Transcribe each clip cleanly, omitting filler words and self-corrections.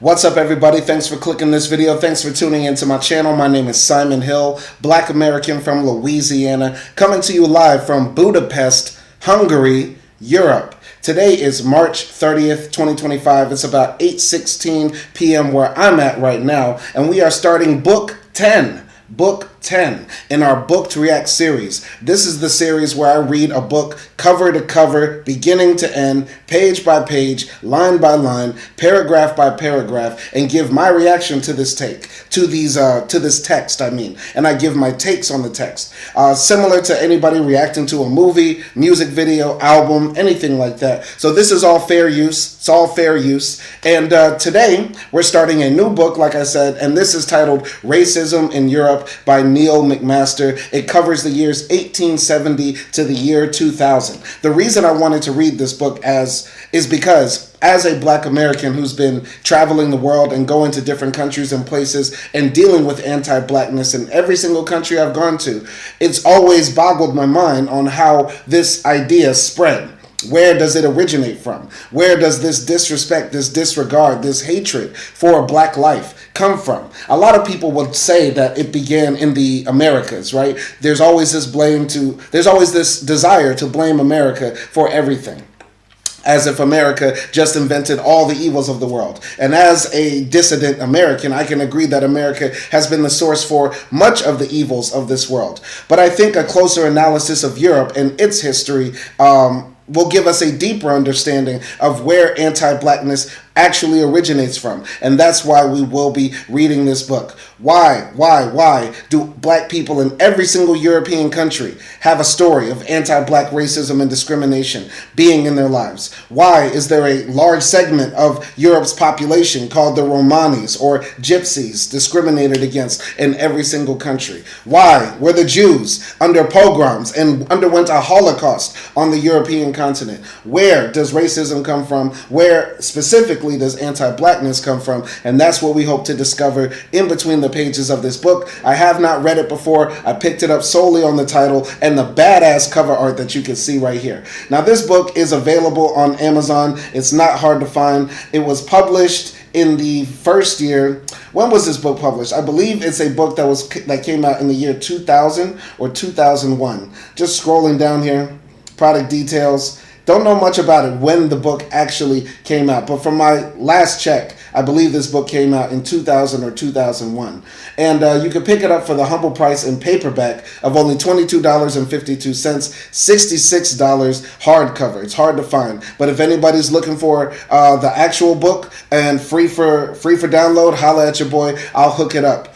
What's up, everybody? Thanks for clicking this video. Thanks for tuning into my channel. My name is Simon Hill, Black American from Louisiana, coming to you live from Budapest, Hungary, Europe. Today is March 30th, 2025. It's about 8:16 p.m. where I'm at right now, and we are starting Book 10. Book 10 in our Book to React series. This is the series where I read a book cover to cover, beginning to end, page by page, line by line, paragraph by paragraph, and give my reaction to this this text. And I give my takes on the text, similar to anybody reacting to a movie, music video, album, anything like that. So this is all fair use. It's all fair use. And today we're starting a new book, like I said, and this is titled Racism in Europe by Neil MacMaster. It covers the years 1870 to the year 2000. The reason I wanted to read this book is because as a Black American who's been traveling the world and going to different countries and places and dealing with anti-Blackness in every single country I've gone to, it's always boggled my mind on how this idea spread. Where does it originate from? Where does this disrespect, this disregard, this hatred for a Black life come from? A lot of people would say that it began in the Americas, right? There's always this desire to blame America for everything, as if America just invented all the evils of the world. And as a dissident American, I can agree that America has been the source for much of the evils of this world. But I think a closer analysis of Europe and its history will give us a deeper understanding of where anti-Blackness actually originates from. And that's why we will be reading this book. Why do Black people in every single European country have a story of anti-Black racism and discrimination being in their lives? Why is there a large segment of Europe's population called the Romanis or Gypsies discriminated against in every single country? Why were the Jews under pogroms and underwent a Holocaust on the European continent? Where does racism come from? Where specifically does anti-Blackness come from? And that's what we hope to discover in between the pages of this book. I have not read it before. I picked it up solely on the title and the badass cover art that you can see right here. Now, this book is available on Amazon. It's not hard to find. It was published in the first year. When was this book published? I believe it's a book that came out in the year 2000 or 2001. Just scrolling down here, product details. Don't know much about it when the book actually came out, but from my last check, I believe this book came out in 2000 or 2001. And you can pick it up for the humble price in paperback of only $22.52, $66 hardcover. It's hard to find, but if anybody's looking for the actual book and free for download, holla at your boy. I'll hook it up.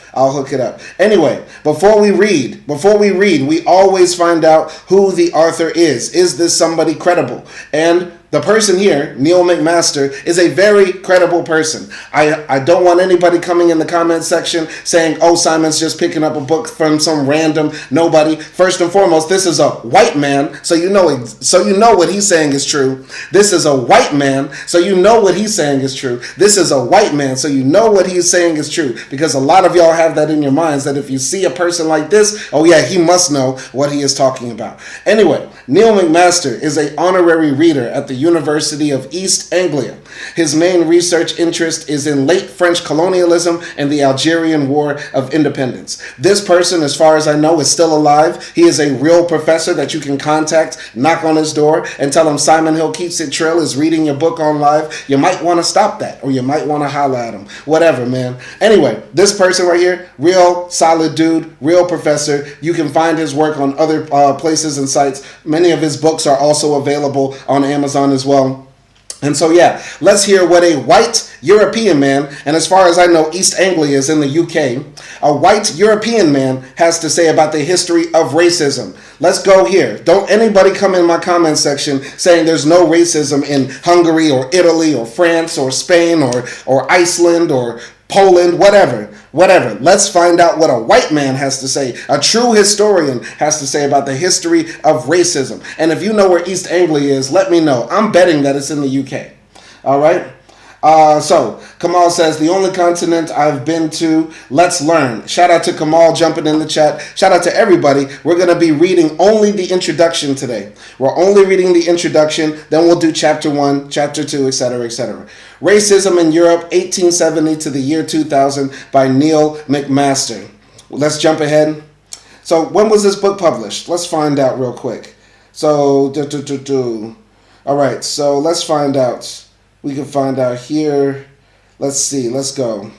Anyway, before we read, we always find out who the author is. Is this somebody credible? And the person here, Neil MacMaster, is a very credible person. I don't want anybody coming in the comment section saying, oh, Simon's just picking up a book from some random nobody. First and foremost, this is a white man, so you know what he's saying is true. This is a white man, so you know what he's saying is true. This is a white man, so you know what he's saying is true. Because a lot of y'all have that in your minds, that if you see a person like this, oh yeah, he must know what he is talking about. Anyway, Neil MacMaster is an honorary reader at the University of East Anglia. His main research interest is in late French colonialism and the Algerian War of Independence. This person, as far as I know, is still alive. He is a real professor that you can contact, knock on his door, and tell him Simon Hill Keeps It Trill is reading your book on live. You might want to stop that, or you might want to holla at him. Whatever, man. Anyway, this person right here, real solid dude, real professor. You can find his work on other places and sites. Many of his books are also available on Amazon as well. And so, yeah, let's hear what a white European man, and as far as I know, East Anglia is in the UK, a white European man has to say about the history of racism. Let's go here. Don't anybody come in my comment section saying there's no racism in Hungary or Italy or France or Spain or Iceland or Poland, whatever. Let's find out what a white man has to say, a true historian has to say about the history of racism. And if you know where East Anglia is, let me know. I'm betting that it's in the UK. All right? So Kamal says, the only continent I've been to, let's learn. Shout out to Kamal jumping in the chat. Shout out to everybody. We're going to be reading only the introduction today. We're only reading the introduction. Then we'll do chapter 1, chapter 2, etc., etc. Racism in Europe, 1870 to the year 2000 by Neil MacMaster. Let's jump ahead. So when was this book published? Let's find out real quick. So, all right, so let's find out. We can find out here. Let's see. Let's go.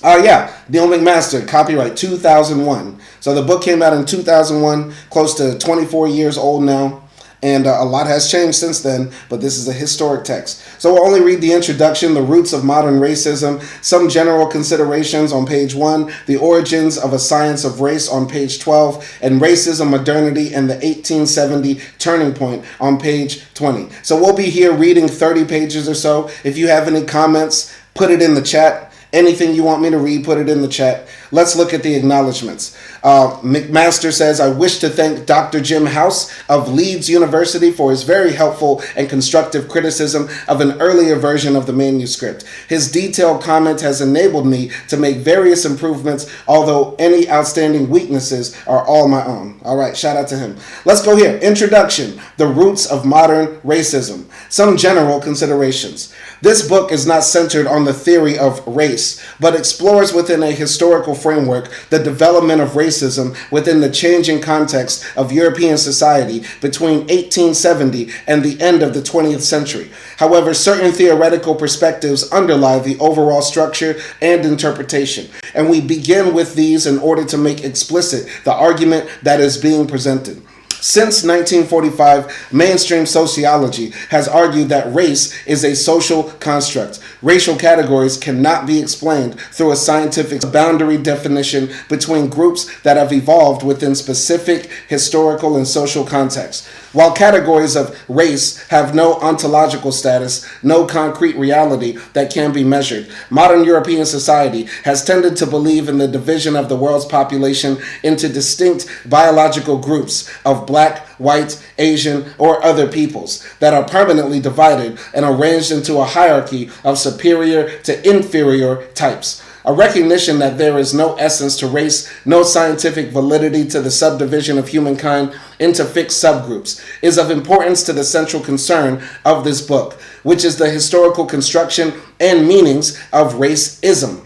Yeah, Neil MacMaster, copyright 2001. So the book came out in 2001, close to 24 years old now. And a lot has changed since then, but this is a historic text. So we'll only read the introduction, the roots of modern racism, some general considerations on page 1, the origins of a science of race on page 12, and racism, modernity, and the 1870 turning point on page 20. So we'll be here reading 30 pages or so. If you have any comments, put it in the chat. Anything you want me to read, put it in the chat. Let's look at the acknowledgments. MacMaster says, I wish to thank Dr. Jim House of Leeds University for his very helpful and constructive criticism of an earlier version of the manuscript. His detailed comment has enabled me to make various improvements, although any outstanding weaknesses are all my own. All right, shout out to him. Let's go here. Introduction, the roots of modern racism. Some general considerations. This book is not centered on the theory of race, but explores within a historical framework the development of racism within the changing context of European society between 1870 and the end of the 20th century. However, certain theoretical perspectives underlie the overall structure and interpretation, and we begin with these in order to make explicit the argument that is being presented. Since 1945, mainstream sociology has argued that race is a social construct. Racial categories cannot be explained through a scientific boundary definition between groups that have evolved within specific historical and social contexts. While categories of race have no ontological status, no concrete reality that can be measured, modern European society has tended to believe in the division of the world's population into distinct biological groups of Black, white, Asian, or other peoples that are permanently divided and arranged into a hierarchy of superior to inferior types. A recognition that there is no essence to race, no scientific validity to the subdivision of humankind into fixed subgroups, is of importance to the central concern of this book, which is the historical construction and meanings of racism.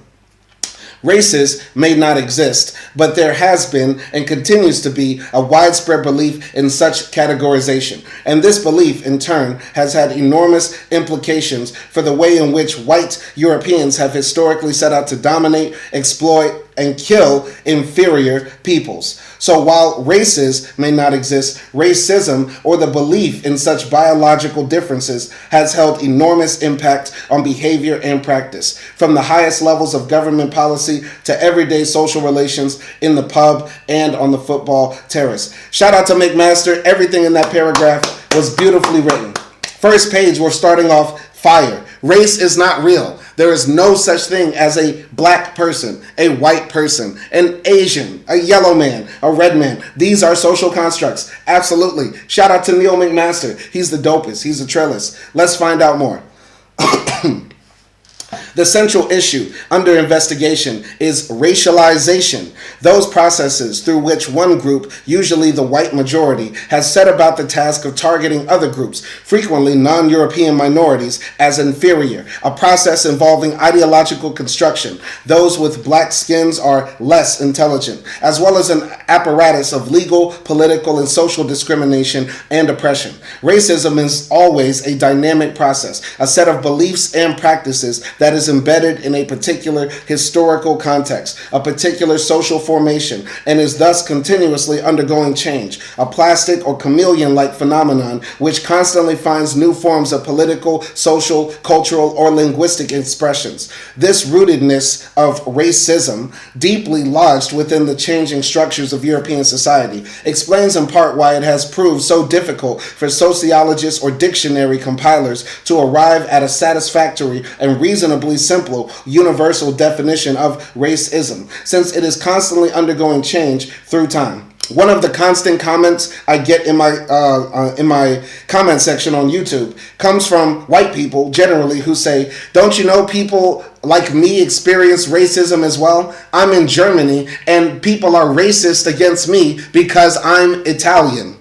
Races may not exist, but there has been and continues to be a widespread belief in such categorization. And this belief, in turn, has had enormous implications for the way in which white Europeans have historically set out to dominate, exploit, and kill inferior peoples. So while races may not exist, racism, or the belief in such biological differences, has held enormous impact on behavior and practice, from the highest levels of government policy to everyday social relations in the pub and on the football terrace. Shout out to MacMaster. Everything in that paragraph was beautifully written. First page, we're starting off fire. Race is not real. There is no such thing as a black person, a white person, an Asian, a yellow man, a red man. These are social constructs. Absolutely. Shout out to Neil MacMaster. He's the dopest. He's a trillist. Let's find out more. The central issue under investigation is racialization, those processes through which one group, usually the white majority, has set about the task of targeting other groups, frequently non-European minorities, as inferior, a process involving ideological construction. Those with black skins are less intelligent, as well as an apparatus of legal, political, and social discrimination and oppression. Racism is always a dynamic process, a set of beliefs and practices that is embedded in a particular historical context, a particular social formation, and is thus continuously undergoing change, a plastic or chameleon-like phenomenon which constantly finds new forms of political, social, cultural, or linguistic expressions. This rootedness of racism, deeply lodged within the changing structures of European society, explains in part why it has proved so difficult for sociologists or dictionary compilers to arrive at a satisfactory and reasonably simple universal definition of racism, since it is constantly undergoing change through time. One of the constant comments I get in my comment section on YouTube comes from white people generally who say, "Don't you know people like me experience racism as well? I'm in Germany and people are racist against me because I'm Italian."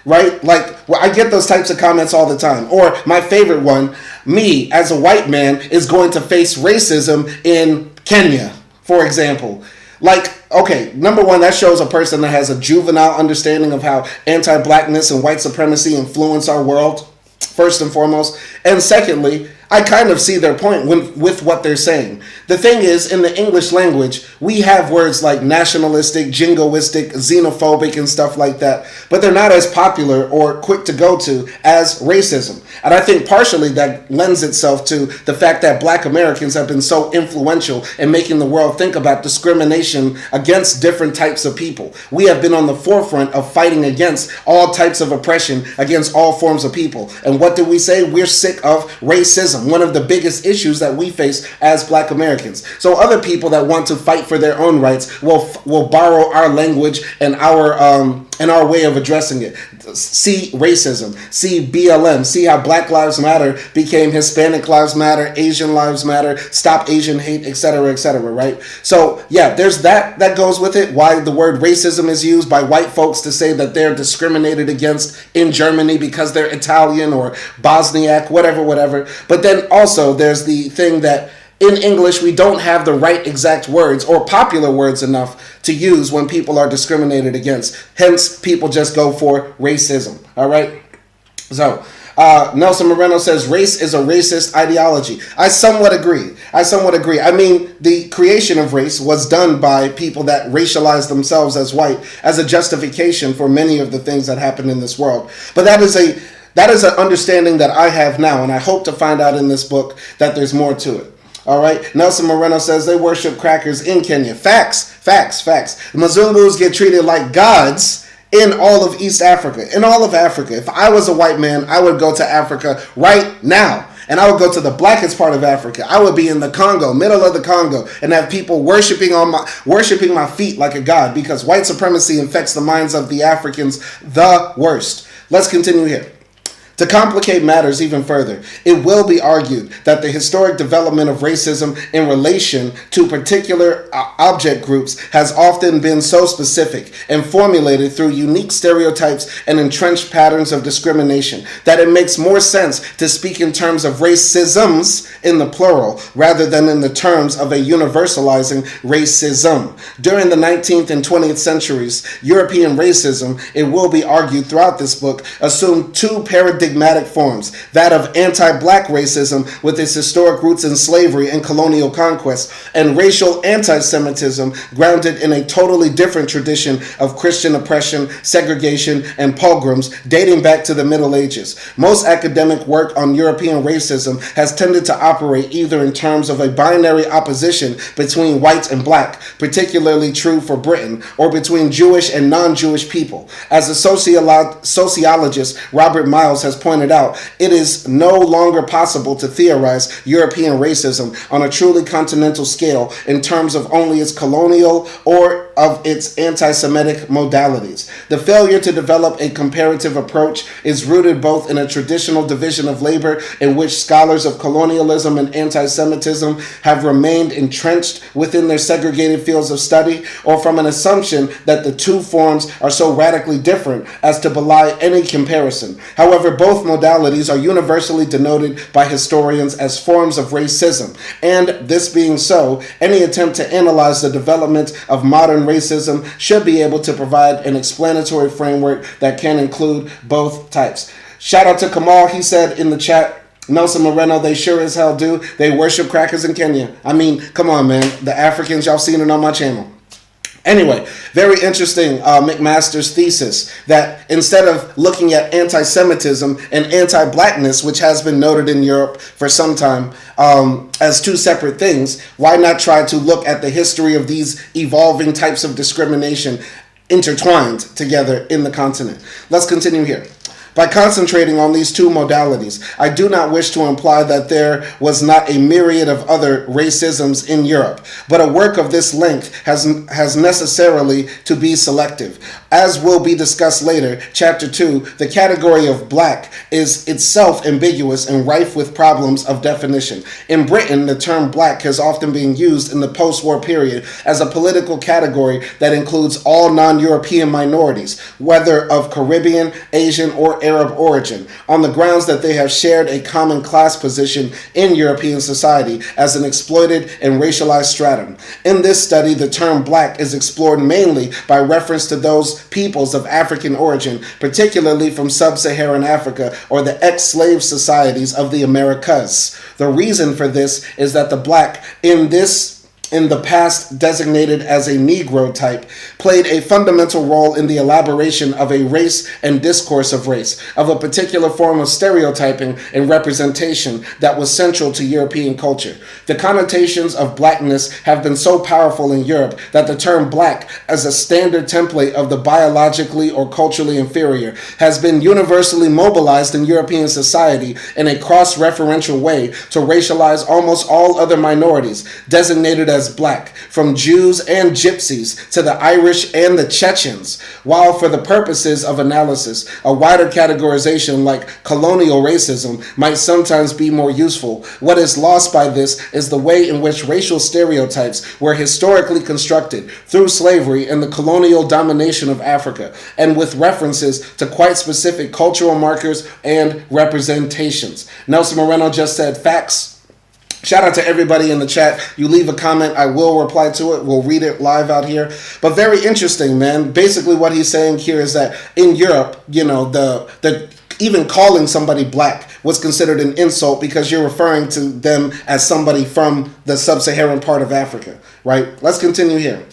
Right? Like, well, I get those types of comments all the time. Or my favorite one, me as a white man is going to face racism in Kenya, for example. Like, okay, number one, that shows a person that has a juvenile understanding of how anti-blackness and white supremacy influence our world, first and foremost. And secondly, I kind of see their point with what they're saying. The thing is, in the English language, we have words like nationalistic, jingoistic, xenophobic, and stuff like that, but they're not as popular or quick to go to as racism. And I think partially that lends itself to the fact that Black Americans have been so influential in making the world think about discrimination against different types of people. We have been on the forefront of fighting against all types of oppression against all forms of people. And what do we say? We're sick of racism, one of the biggest issues that we face as Black Americans. So other people that want to fight for their own rights will borrow our language and our way of addressing it. See racism, see BLM, see how Black Lives Matter became Hispanic Lives Matter, Asian Lives Matter, Stop Asian Hate, etc., right? So yeah, there's that goes with it. Why the word racism is used by white folks to say that they're discriminated against in Germany because they're Italian or Bosniak, whatever. But then also there's the thing that in English, we don't have the right exact words or popular words enough to use when people are discriminated against. Hence, people just go for racism. All right? So, Nelson Moreno says, race is a racist ideology. I somewhat agree. I mean, the creation of race was done by people that racialized themselves as white as a justification for many of the things that happen in this world. But that is an understanding that I have now, and I hope to find out in this book that there's more to it. All right. Nelson Moreno says they worship crackers in Kenya. Facts. The Mzungus get treated like gods in all of East Africa, in all of Africa. If I was a white man, I would go to Africa right now. And I would go to the blackest part of Africa. I would be in the Congo, middle of the Congo, and have people worshiping my feet like a god, because white supremacy infects the minds of the Africans the worst. Let's continue here. To complicate matters even further, it will be argued that the historic development of racism in relation to particular object groups has often been so specific and formulated through unique stereotypes and entrenched patterns of discrimination that it makes more sense to speak in terms of racisms in the plural rather than in the terms of a universalizing racism. During the 19th and 20th centuries, European racism, it will be argued throughout this book, assumed two paradigmatic forms, that of anti-black racism with its historic roots in slavery and colonial conquest, and racial anti-Semitism grounded in a totally different tradition of Christian oppression, segregation, and pogroms dating back to the Middle Ages. Most academic work on European racism has tended to operate either in terms of a binary opposition between white and black, particularly true for Britain, or between Jewish and non-Jewish people. As a sociologist, Robert Miles has pointed out, it is no longer possible to theorize European racism on a truly continental scale in terms of only its colonial or of its anti-Semitic modalities. The failure to develop a comparative approach is rooted both in a traditional division of labor in which scholars of colonialism and anti-Semitism have remained entrenched within their segregated fields of study, or from an assumption that the two forms are so radically different as to belie any comparison. However, both modalities are universally denoted by historians as forms of racism, and this being so, any attempt to analyze the development of modern racism should be able to provide an explanatory framework that can include both types. Shout out to Kamal. He said in the chat, Nelson Moreno, they sure as hell do. They worship crackers in Kenya. I mean, come on, man. The Africans, y'all seen it on my channel. Anyway, very interesting MacMaster's thesis that instead of looking at anti-Semitism and anti-blackness, which has been noted in Europe for some time as two separate things, why not try to look at the history of these evolving types of discrimination intertwined together in the continent? Let's continue here. By concentrating on these two modalities, I do not wish to imply that there was not a myriad of other racisms in Europe, but a work of this length has necessarily to be selective. As will be discussed later, Chapter 2, the category of black is itself ambiguous and rife with problems of definition. In Britain, the term black has often been used in the post-war period as a political category that includes all non-European minorities, whether of Caribbean, Asian, or Arab origin, on the grounds that they have shared a common class position in European society as an exploited and racialized stratum. In this study, the term black is explored mainly by reference to those peoples of African origin, particularly from sub-Saharan Africa or the ex-slave societies of the Americas. The reason for this is that the black in the past designated as a Negro type, played a fundamental role in the elaboration of a race and discourse of race, of a particular form of stereotyping and representation that was central to European culture. The connotations of blackness have been so powerful in Europe that the term black, as a standard template of the biologically or culturally inferior, has been universally mobilized in European society in a cross-referential way to racialize almost all other minorities, designated as black, from Jews and Gypsies to the Irish and the Chechens, while for the purposes of analysis, a wider categorization like colonial racism might sometimes be more useful. What is lost by this is the way in which racial stereotypes were historically constructed through slavery and the colonial domination of Africa, and with references to quite specific cultural markers and representations. Nelson Moreno just said facts. Shout out to everybody in the chat. You leave a comment, I will reply to it. We'll read it live out here. But very interesting, man. Basically what he's saying here is that in Europe, the even calling somebody black was considered an insult because you're referring to them as somebody from the sub-Saharan part of Africa, right? Let's continue here.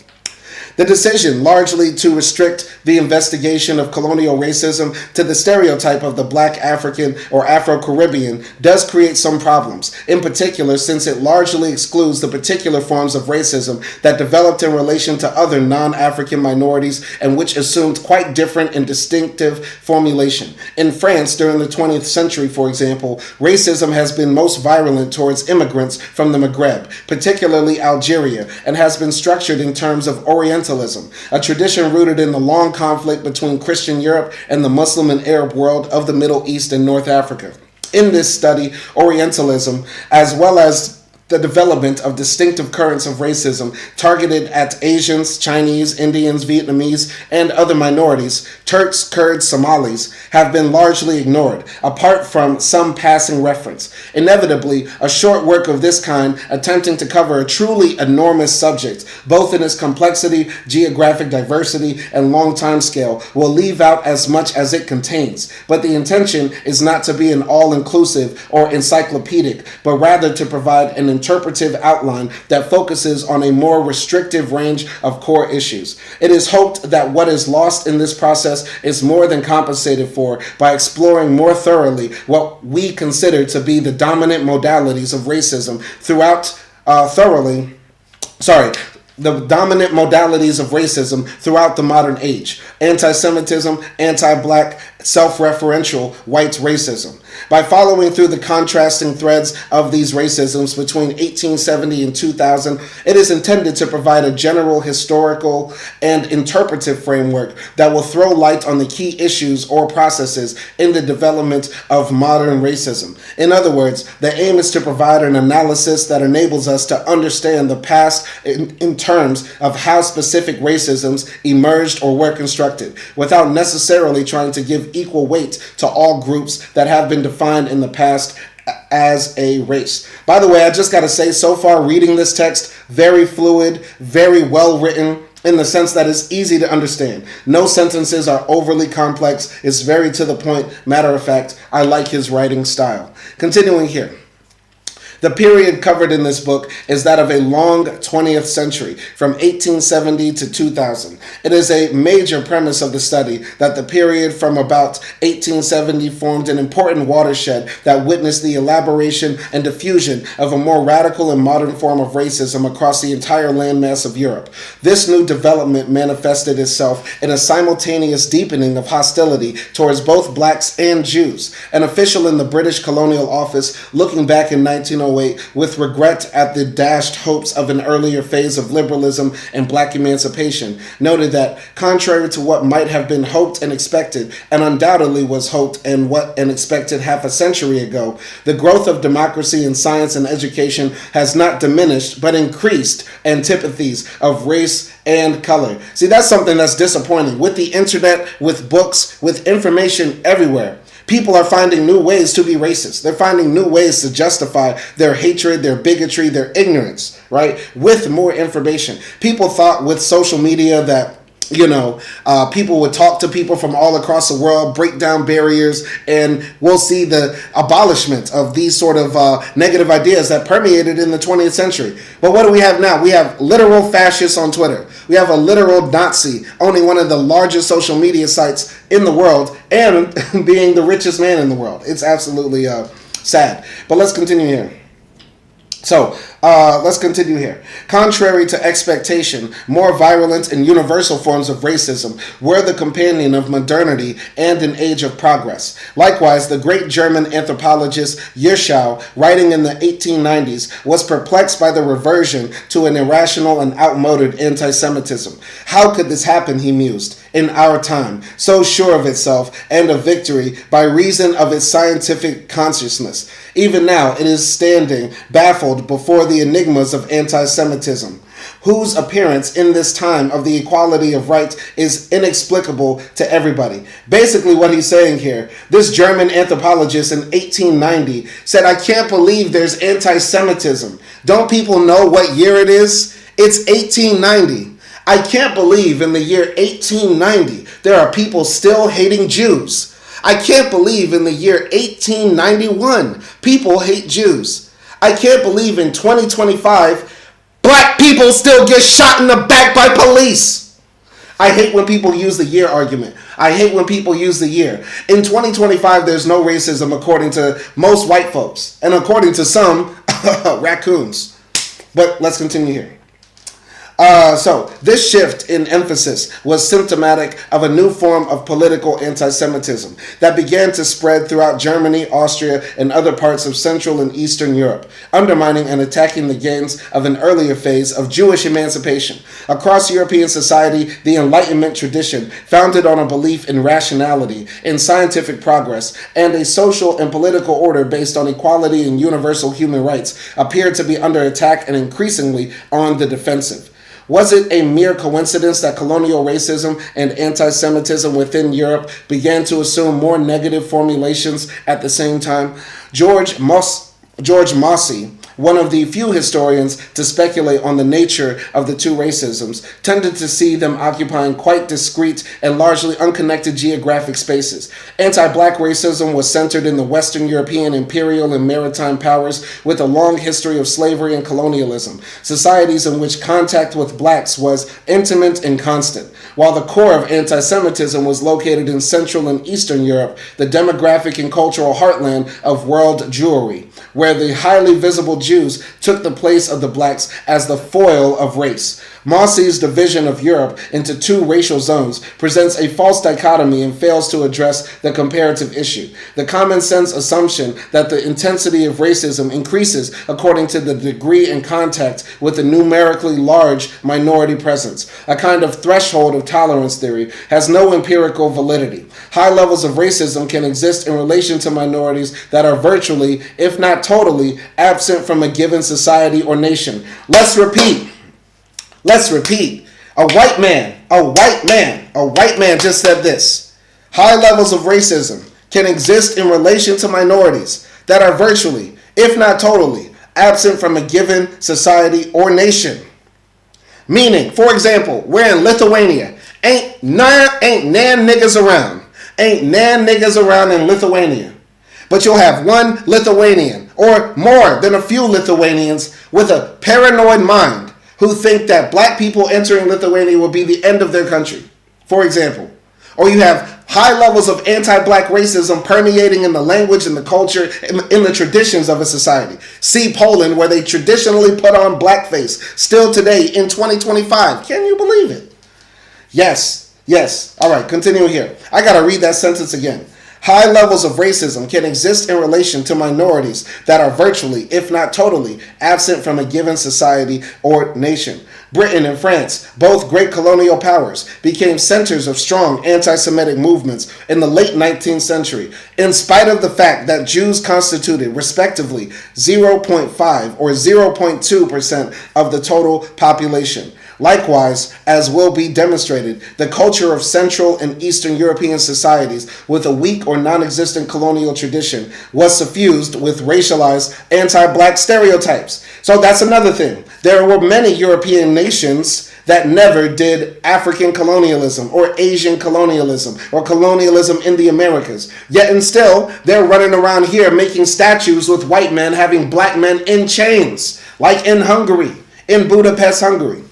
The decision largely to restrict the investigation of colonial racism to the stereotype of the black African or Afro-Caribbean does create some problems, in particular since it largely excludes the particular forms of racism that developed in relation to other non-African minorities and which assumed quite different and distinctive formulation. In France during the 20th century, for example, racism has been most virulent towards immigrants from the Maghreb, particularly Algeria, and has been structured in terms of Orientalism, a tradition rooted in the long conflict between Christian Europe and the Muslim and Arab world of the Middle East and North Africa. In this study, Orientalism, as well as the development of distinctive currents of racism targeted at Asians, Chinese, Indians, Vietnamese, and other minorities, Turks, Kurds, Somalis, have been largely ignored, apart from some passing reference. Inevitably, a short work of this kind, attempting to cover a truly enormous subject, both in its complexity, geographic diversity, and long time scale, will leave out as much as it contains. But the intention is not to be an all-inclusive or encyclopedic, but rather to provide an interpretive outline that focuses on a more restrictive range of core issues. It is hoped that what is lost in this process is more than compensated for by exploring more thoroughly what we consider to be the dominant modalities of racism the dominant modalities of racism throughout the modern age: anti-Semitism, anti-black, self-referential white racism. By following through the contrasting threads of these racisms between 1870 and 2000, it is intended to provide a general historical and interpretive framework that will throw light on the key issues or processes in the development of modern racism. In other words, the aim is to provide an analysis that enables us to understand the past in terms of how specific racisms emerged or were constructed, without necessarily trying to give equal weight to all groups that have been defined in the past as a race. By the way, I just got to say, so far reading this text, very fluid, very well written, in the sense that it's easy to understand. No sentences are overly complex. It's very to the point. Matter of fact, I like his writing style. Continuing here. The period covered in this book is that of a long 20th century, from 1870 to 2000. It is a major premise of the study that the period from about 1870 formed an important watershed that witnessed the elaboration and diffusion of a more radical and modern form of racism across the entire landmass of Europe. This new development manifested itself in a simultaneous deepening of hostility towards both blacks and Jews. An official in the British Colonial Office, looking back in 1908 with regret at the dashed hopes of an earlier phase of liberalism and black emancipation, noted that, contrary to what might have been hoped and expected, and undoubtedly was hoped and expected half a century ago, the growth of democracy in science and education has not diminished but increased antipathies of race and color. See, that's something that's disappointing. With the internet, with books, with information everywhere, people are finding new ways to be racist. They're finding new ways to justify their hatred, their bigotry, their ignorance, right? With more information. People thought with social media that people would talk to people from all across the world, break down barriers, and we'll see the abolishment of these sort of negative ideas that permeated in the 20th century. But what do we have now? We have literal fascists on Twitter. We have a literal Nazi owning one of the largest social media sites in the world and being the richest man in the world. It's absolutely sad. But let's continue here. So, let's continue here. Contrary to expectation, more virulent and universal forms of racism were the companion of modernity and an age of progress. Likewise, the great German anthropologist Virchow, writing in the 1890s, was perplexed by the reversion to an irrational and outmoded anti-Semitism. How could this happen, he mused, in our time, so sure of itself and of victory by reason of its scientific consciousness? Even now, it is standing baffled before the enigmas of anti-Semitism, whose appearance in this time of the equality of rights is inexplicable to everybody. Basically what he's saying here, this German anthropologist in 1890 said, I can't believe there's anti-Semitism. Don't people know what year it is? It's 1890. I can't believe in the year 1890 there are people still hating Jews. I can't believe in the year 1891 people hate Jews. I can't believe in 2025 black people still get shot in the back by police. I hate when people use the year argument. I hate when people use the year. In 2025, there's no racism according to most white folks and according to some raccoons. But let's continue here. So this shift in emphasis was symptomatic of a new form of political anti-Semitism that began to spread throughout Germany, Austria, and other parts of Central and Eastern Europe, undermining and attacking the gains of an earlier phase of Jewish emancipation. Across European society, the Enlightenment tradition, founded on a belief in rationality, in scientific progress, and a social and political order based on equality and universal human rights, appeared to be under attack and increasingly on the defensive. Was it a mere coincidence that colonial racism and anti-Semitism within Europe began to assume more negative formulations at the same time? George Mossey, one of the few historians to speculate on the nature of the two racisms, tended to see them occupying quite discrete and largely unconnected geographic spaces. Anti-black racism was centered in the Western European imperial and maritime powers with a long history of slavery and colonialism, societies in which contact with blacks was intimate and constant, while the core of anti-Semitism was located in Central and Eastern Europe, the demographic and cultural heartland of world Jewry, where the highly visible Jews took the place of the blacks as the foil of race. Mossey's division of Europe into two racial zones presents a false dichotomy and fails to address the comparative issue. The common sense assumption that the intensity of racism increases according to the degree in contact with a numerically large minority presence, a kind of threshold of tolerance theory, has no empirical validity. High levels of racism can exist in relation to minorities that are virtually, if not totally, absent from a given society or nation. Let's repeat. A white man just said this. High levels of racism can exist in relation to minorities that are virtually, if not totally, absent from a given society or nation. Meaning, for example, we're in Lithuania. Ain't nan niggas around. Ain't nan niggas around in Lithuania. But you'll have one Lithuanian or more than a few Lithuanians with a paranoid mind who think that black people entering Lithuania will be the end of their country, for example. Or you have high levels of anti-black racism permeating in the language and the culture, in the traditions of a society. See Poland, where they traditionally put on blackface, still today in 2025. Can you believe it? Yes. All right, continue here. I got to read that sentence again. High levels of racism can exist in relation to minorities that are virtually, if not totally, absent from a given society or nation. Britain and France, both great colonial powers, became centers of strong anti-Semitic movements in the late 19th century, in spite of the fact that Jews constituted, respectively, 0.5 or 0.2% of the total population. Likewise, as will be demonstrated, the culture of Central and Eastern European societies with a weak or non-existent colonial tradition was suffused with racialized anti-black stereotypes. So that's another thing. There were many European nations that never did African colonialism or Asian colonialism or colonialism in the Americas. Yet and still, they're running around here making statues with white men having black men in chains, like in Hungary, in Budapest, Hungary.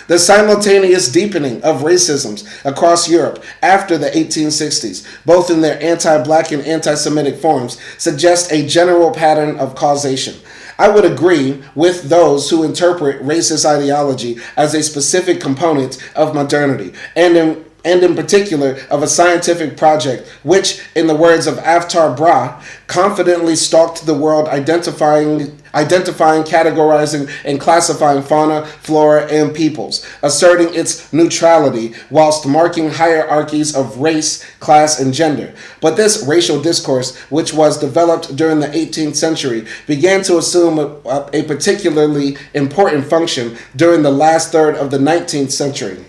The simultaneous deepening of racisms across Europe after the 1860s, both in their anti-black and anti-Semitic forms, suggest a general pattern of causation. I would agree with those who interpret racist ideology as a specific component of modernity, and in particular of a scientific project which, in the words of Aftar Bra, confidently stalked the world identifying, categorizing, and classifying fauna, flora, and peoples, asserting its neutrality whilst marking hierarchies of race, class, and gender. But this racial discourse, which was developed during the 18th century, began to assume a particularly important function during the last third of the 19th century,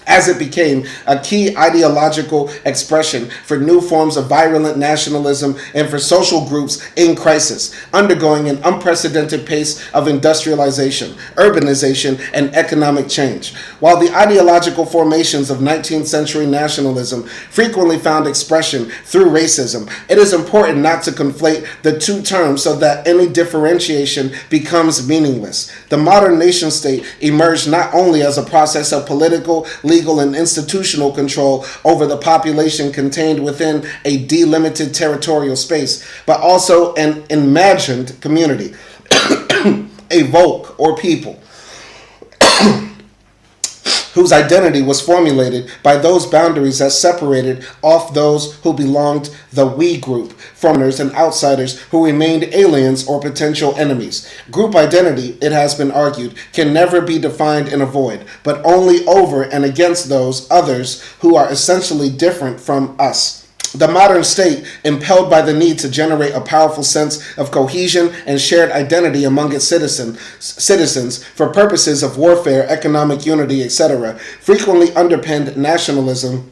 as it became a key ideological expression for new forms of virulent nationalism and for social groups in crisis, undergoing an unprecedented pace of industrialization, urbanization, and economic change. While the ideological formations of 19th century nationalism frequently found expression through racism, it is important not to conflate the two terms so that any differentiation becomes meaningless. The modern nation state emerged not only as a process of political, legal, and institutional control over the population contained within a delimited territorial space, but also an imagined community, a folk or people, whose identity was formulated by those boundaries that separated off those who belonged the we group, foreigners and outsiders who remained aliens or potential enemies. Group identity, it has been argued, can never be defined in a void, but only over and against those others who are essentially different from us. The modern state, impelled by the need to generate a powerful sense of cohesion and shared identity among its citizens for purposes of warfare, economic unity, etc., frequently underpinned nationalism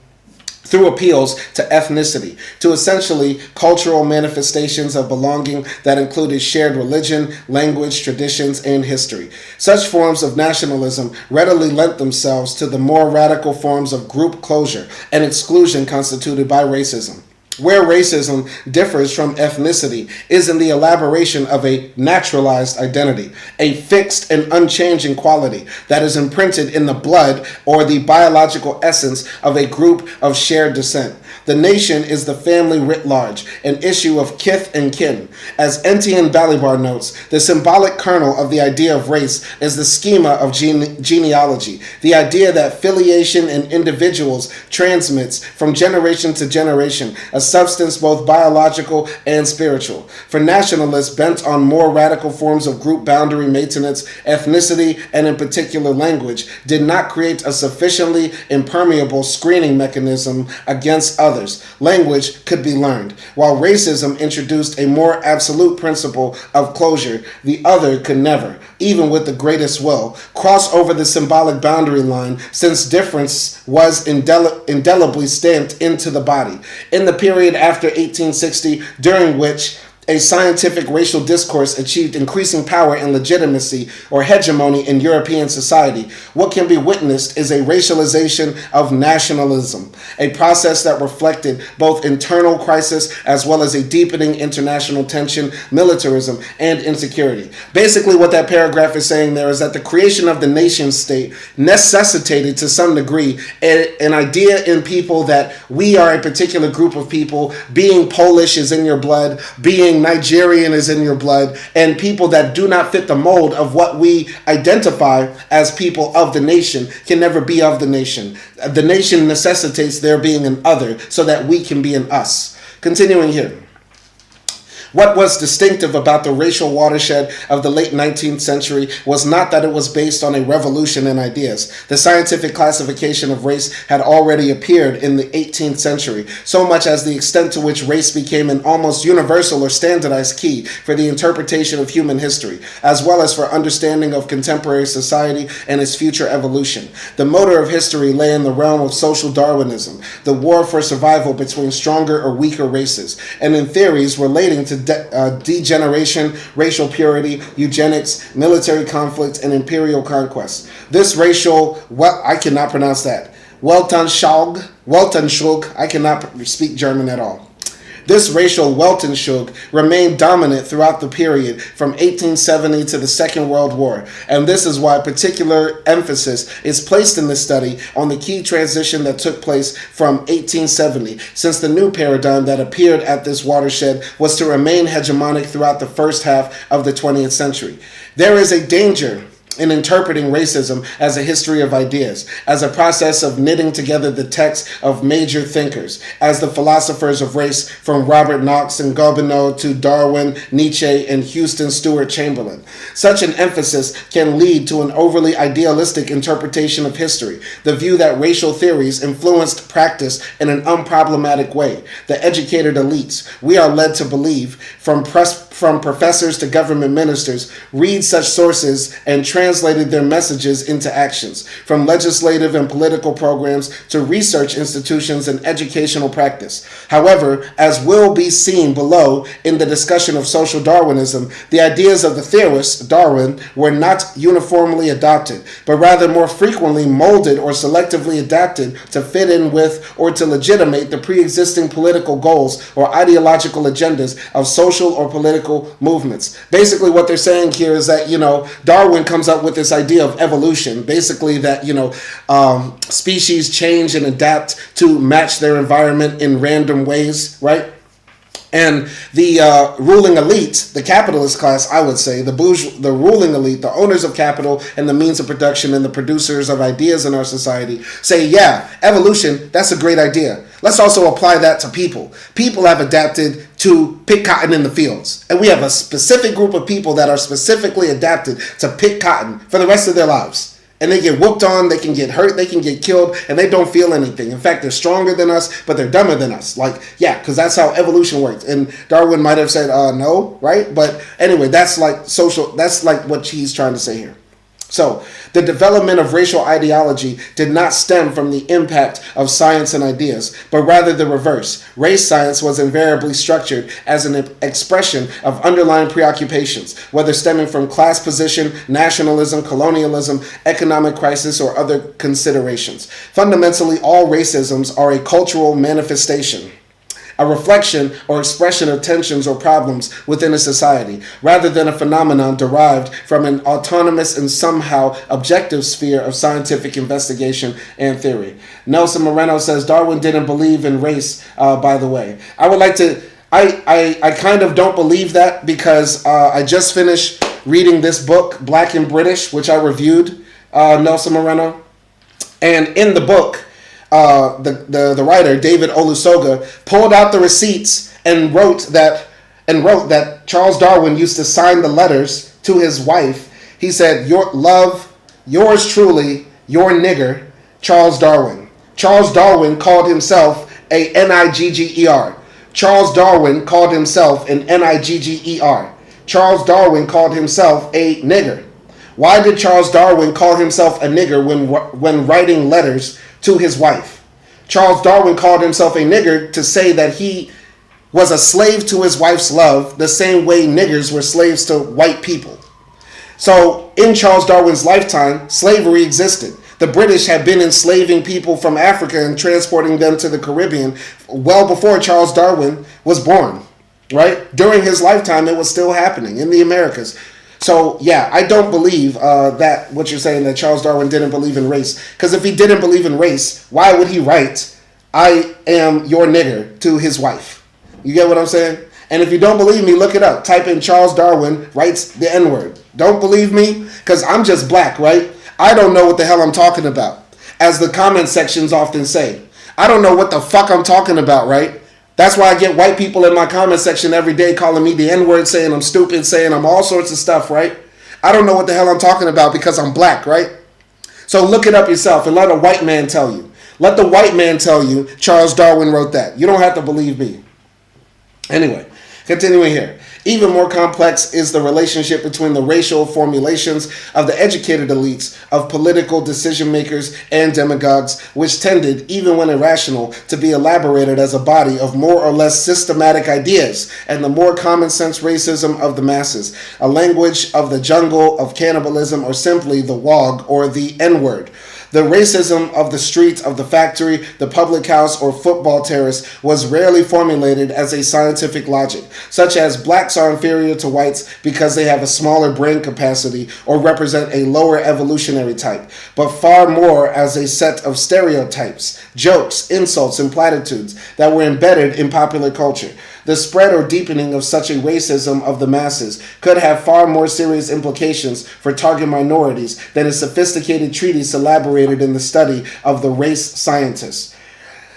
through appeals to ethnicity, to essentially cultural manifestations of belonging that included shared religion, language, traditions, and history. Such forms of nationalism readily lent themselves to the more radical forms of group closure and exclusion constituted by racism. Where racism differs from ethnicity is in the elaboration of a naturalized identity, a fixed and unchanging quality that is imprinted in the blood or the biological essence of a group of shared descent. The nation is the family writ large, an issue of kith and kin. As Etienne Balibar notes, the symbolic kernel of the idea of race is the schema of genealogy, the idea that filiation in individuals transmits from generation to generation, a substance both biological and spiritual. For nationalists bent on more radical forms of group boundary maintenance, ethnicity, and in particular language, did not create a sufficiently impermeable screening mechanism against others. Language could be learned. While racism introduced a more absolute principle of closure, the other could never, even with the greatest will, cross over the symbolic boundary line, since difference was indelibly stamped into the body. In the period after 1860, during which a scientific racial discourse achieved increasing power and legitimacy or hegemony in European society, what can be witnessed is a racialization of nationalism, a process that reflected both internal crisis as well as a deepening international tension, militarism, and insecurity. Basically, what that paragraph is saying there is that the creation of the nation state necessitated to some degree an idea in people that we are a particular group of people. Being Polish is in your blood, being Nigerian is in your blood, and people that do not fit the mold of what we identify as people of the nation can never be of the nation. The nation necessitates there being an other so that we can be an us. Continuing here. What was distinctive about the racial watershed of the late 19th century was not that it was based on a revolution in ideas. The scientific classification of race had already appeared in the 18th century, so much as the extent to which race became an almost universal or standardized key for the interpretation of human history, as well as for understanding of contemporary society and its future evolution. The motor of history lay in the realm of social Darwinism, the war for survival between stronger or weaker races, and in theories relating to degeneration, racial purity, eugenics, military conflict, and imperial conquest. This racial, I cannot pronounce that, Weltanschauung, I cannot speak German at all. This racial Weltanschauung remained dominant throughout the period from 1870 to the Second World War, and this is why particular emphasis is placed in this study on the key transition that took place from 1870, since the new paradigm that appeared at this watershed was to remain hegemonic throughout the first half of the 20th century. There is a danger in interpreting racism as a history of ideas, as a process of knitting together the texts of major thinkers, as the philosophers of race from Robert Knox and Gobineau to Darwin, Nietzsche, and Houston Stewart Chamberlain. Such an emphasis can lead to an overly idealistic interpretation of history, the view that racial theories influenced practice in an unproblematic way. The educated elites, we are led to believe, from professors to government ministers, read such sources and translated their messages into actions, from legislative and political programs to research institutions and educational practice. However, as will be seen below in the discussion of social Darwinism, the ideas of the theorist, Darwin, were not uniformly adopted, but rather more frequently molded or selectively adapted to fit in with or to legitimate the pre-existing political goals or ideological agendas of social or political movements. Basically, what they're saying here is that, Darwin comes up with this idea of evolution, basically that, species change and adapt to match their environment in random ways, right? And the ruling elite, the capitalist class, I would say, the ruling elite, the owners of capital and the means of production and the producers of ideas in our society say, yeah, evolution, that's a great idea. Let's also apply that to people. People have adapted to pick cotton in the fields. And we have a specific group of people that are specifically adapted to pick cotton for the rest of their lives. And they get whooped on, they can get hurt, they can get killed, and they don't feel anything. In fact, they're stronger than us, but they're dumber than us. Because that's how evolution works. And Darwin might have said, no, right? But anyway, that's like what he's trying to say here. So, the development of racial ideology did not stem from the impact of science and ideas, but rather the reverse. Race science was invariably structured as an expression of underlying preoccupations, whether stemming from class position, nationalism, colonialism, economic crisis, or other considerations. Fundamentally, all racisms are a cultural manifestation, a reflection or expression of tensions or problems within a society, rather than a phenomenon derived from an autonomous and somehow objective sphere of scientific investigation and theory. Nelson Moreno says, Darwin didn't believe in race, by the way. I kind of don't believe that because I just finished reading this book, Black and British, which I reviewed, Nelson Moreno. And in the book, the writer David Olusoga pulled out the receipts and wrote that Charles Darwin used to sign the letters to his wife. He said, "Your love, yours truly, your nigger, Charles Darwin." Charles Darwin called himself a Nigger. Charles Darwin called himself an Nigger. Charles Darwin called himself a nigger. Why did Charles Darwin call himself a nigger when writing letters to his wife? Charles Darwin called himself a nigger to say that he was a slave to his wife's love the same way niggers were slaves to white people. So in Charles Darwin's lifetime, slavery existed. The British had been enslaving people from Africa and transporting them to the Caribbean well before Charles Darwin was born, right? During his lifetime, it was still happening in the Americas. So, yeah, I don't believe that what you're saying, that Charles Darwin didn't believe in race. Because if he didn't believe in race, why would he write, "I am your nigger" to his wife? You get what I'm saying? And if you don't believe me, look it up. Type in Charles Darwin writes the N-word. Don't believe me? Because I'm just black, right? I don't know what the hell I'm talking about. As the comment sections often say. I don't know what the fuck I'm talking about, right? That's why I get white people in my comment section every day calling me the N-word, saying I'm stupid, saying I'm all sorts of stuff, right? I don't know what the hell I'm talking about because I'm black, right? So look it up yourself and let a white man tell you. Let the white man tell you Charles Darwin wrote that. You don't have to believe me. Anyway, continuing here. Even more complex is the relationship between the racial formulations of the educated elites, of political decision makers and demagogues, which tended, even when irrational, to be elaborated as a body of more or less systematic ideas, and the more common sense racism of the masses, a language of the jungle, of cannibalism, or simply the wog or the N-word. The racism of the street, of the factory, the public house, or football terrace was rarely formulated as a scientific logic, such as blacks are inferior to whites because they have a smaller brain capacity or represent a lower evolutionary type, but far more as a set of stereotypes, jokes, insults, and platitudes that were embedded in popular culture. The spread or deepening of such a racism of the masses could have far more serious implications for target minorities than a sophisticated treatise elaborated in the study of the race scientists.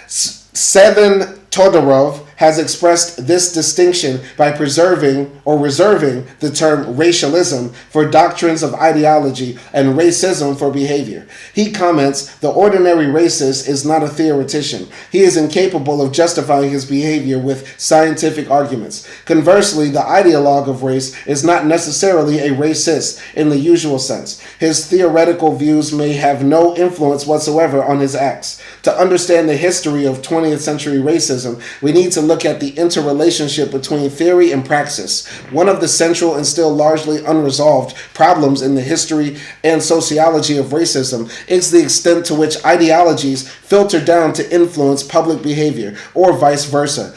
Seven Todorov has expressed this distinction by preserving or reserving the term racialism for doctrines of ideology and racism for behavior. He comments, "The ordinary racist is not a theoretician. He is incapable of justifying his behavior with scientific arguments. Conversely, the ideologue of race is not necessarily a racist in the usual sense. His theoretical views may have no influence whatsoever on his acts. To understand the history of 20th century racism, we need to look at the interrelationship between theory and praxis. One of the central and still largely unresolved problems in the history and sociology of racism is the extent to which ideologies filter down to influence public behavior, or vice versa.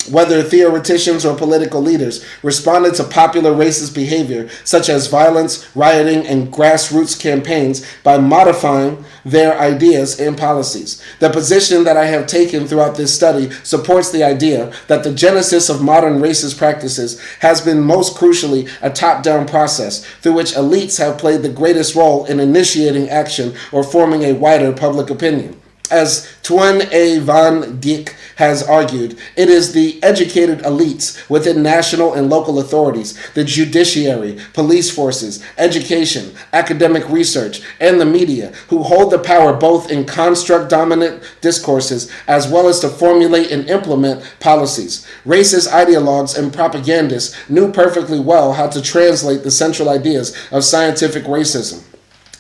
Whether theoreticians or political leaders responded to popular racist behavior, such as violence, rioting, and grassroots campaigns, by modifying their ideas and policies. The position that I have taken throughout this study supports the idea that the genesis of modern racist practices has been most crucially a top-down process through which elites have played the greatest role in initiating action or forming a wider public opinion. As Twan A. van Dijk has argued, it is the educated elites within national and local authorities, the judiciary, police forces, education, academic research, and the media who hold the power both in construct-dominant discourses as well as to formulate and implement policies. Racist ideologues and propagandists knew perfectly well how to translate the central ideas of scientific racism,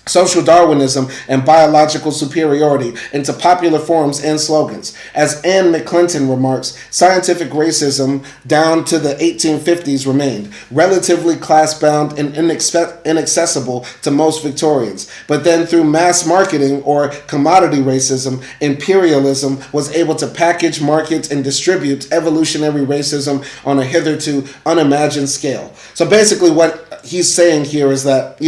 social Darwinism, and biological superiority into popular forms and slogans. As Anne McClinton remarks, scientific racism down to the 1850s remained relatively class-bound and inaccessible to most Victorians. But then through mass marketing or commodity racism, imperialism was able to package, market, and distribute evolutionary racism on a hitherto unimagined scale. So basically what he's saying here is that,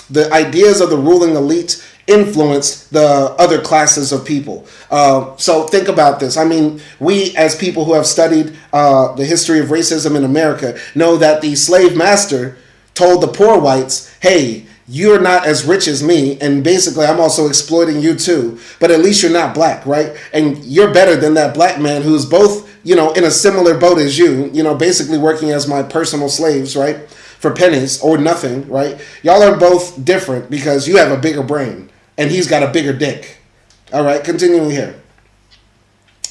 the ideas of the ruling elite influenced the other classes of people. So think about this. I mean, we as people who have studied the history of racism in America know that the slave master told the poor whites, hey, you're not as rich as me, and basically I'm also exploiting you too, but at least you're not black, right? And you're better than that black man who's both, in a similar boat as you, basically working as my personal slaves, right? For pennies or nothing, right? Y'all are both different because you have a bigger brain and he's got a bigger dick. All right, continuing here.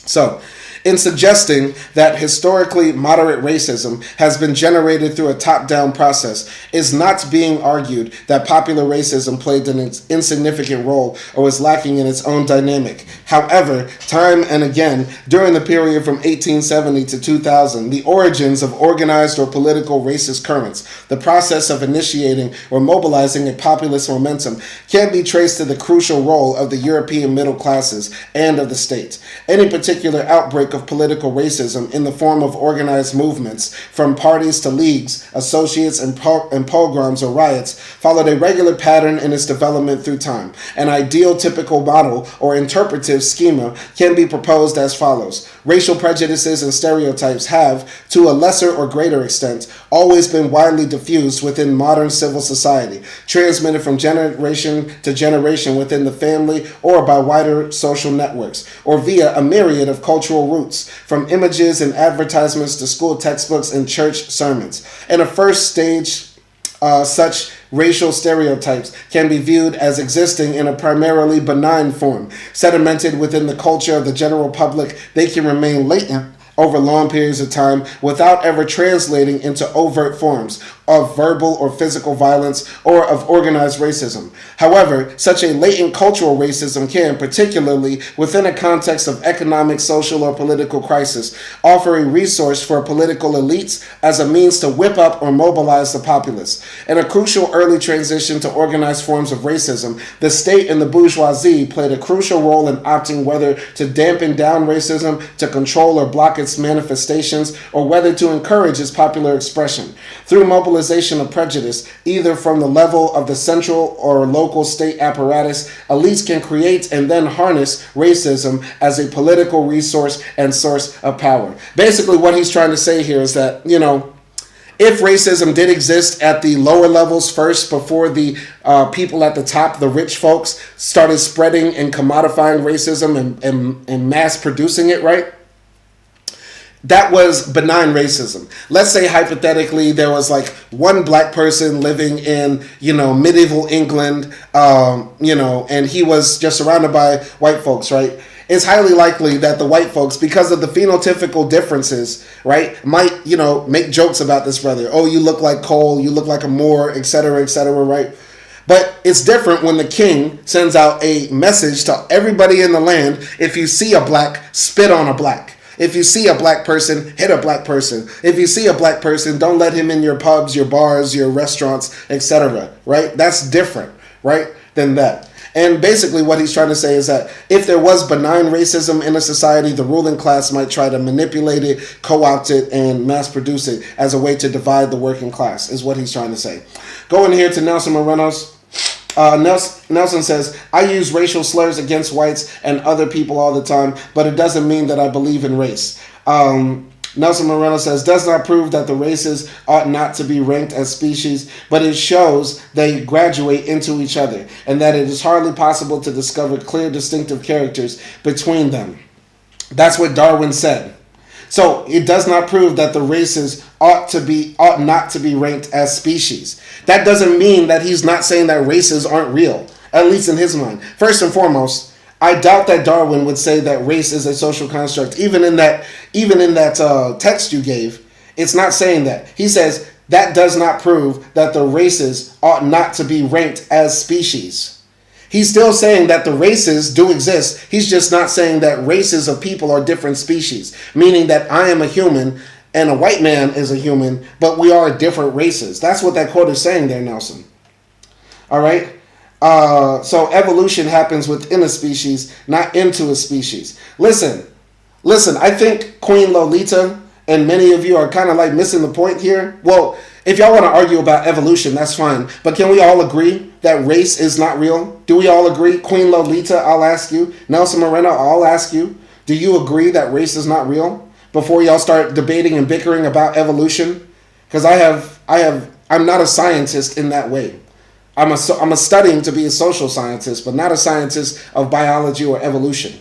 So, in suggesting that historically moderate racism has been generated through a top-down process, is not being argued that popular racism played an insignificant role or was lacking in its own dynamic. However, time and again, during the period from 1870 to 2000, the origins of organized or political racist currents, the process of initiating or mobilizing a populist momentum, can be traced to the crucial role of the European middle classes and of the state. Any particular outbreak of political racism in the form of organized movements, from parties to leagues, associates, and pogroms or riots, followed a regular pattern in its development through time. An ideal typical model or interpretive schema can be proposed as follows. Racial prejudices and stereotypes have, to a lesser or greater extent, always been widely diffused within modern civil society, transmitted from generation to generation within the family or by wider social networks, or via a myriad of cultural routes, from images and advertisements to school textbooks and church sermons. In a first stage, such racial stereotypes can be viewed as existing in a primarily benign form. Sedimented within the culture of the general public, they can remain latent over long periods of time without ever translating into overt forms of verbal or physical violence or of organized racism. However, such a latent cultural racism can, particularly within a context of economic, social, or political crisis, offer a resource for political elites as a means to whip up or mobilize the populace. In a crucial early transition to organized forms of racism, the state and the bourgeoisie played a crucial role in opting whether to dampen down racism, to control or block its manifestations, or whether to encourage its popular expression. Through mobilization of prejudice, either from the level of the central or local state apparatus, elites can create and then harness racism as a political resource and source of power. Basically, what he's trying to say here is that, if racism did exist at the lower levels first, before the people at the top, the rich folks, started spreading and commodifying racism and mass producing it, right? That was benign racism. Let's say hypothetically there was like one black person living in, medieval England, and he was just surrounded by white folks, right? It's highly likely that the white folks, because of the phenotypical differences, right, might, make jokes about this brother. Oh, you look like Cole, you look like a Moor, etc., right? But it's different when the king sends out a message to everybody in the land: if you see a black, spit on a black. If you see a black person, hit a black person. If you see a black person, don't let him in your pubs, your bars, your restaurants, etc., right? That's different, right, than that. And basically what he's trying to say is that if there was benign racism in a society, the ruling class might try to manipulate it, co-opt it, and mass produce it as a way to divide the working class, is what he's trying to say. Going here to Nelson Morenos. Nelson says, I use racial slurs against whites and other people all the time, but it doesn't mean that I believe in race. Nelson Moreno says, does not prove that the races ought not to be ranked as species, but it shows they graduate into each other, and that it is hardly possible to discover clear distinctive characters between them. That's what Darwin said. So it does not prove that the races ought not to be ranked as species. That doesn't mean that he's not saying that races aren't real, at least in his mind. First and foremost, I doubt that Darwin would say that race is a social construct. Even in that text you gave, it's not saying that. He says that does not prove that the races ought not to be ranked as species. He's still saying that the races do exist. He's just not saying that races of people are different species, meaning that I am a human and a white man is a human, but we are different races. That's what that quote is saying there, Nelson. All right? So evolution happens within a species, not into a species. Listen, I think Queen Lolita and many of you are kind of like missing the point here. Well, if y'all want to argue about evolution, that's fine. But can we all agree that race is not real? Do we all agree? Queen Lolita, I'll ask you. Nelson Moreno, I'll ask you. Do you agree that race is not real? Before y'all start debating and bickering about evolution? Because I'm not a scientist in that way. I'm a studying to be a social scientist, but not a scientist of biology or evolution.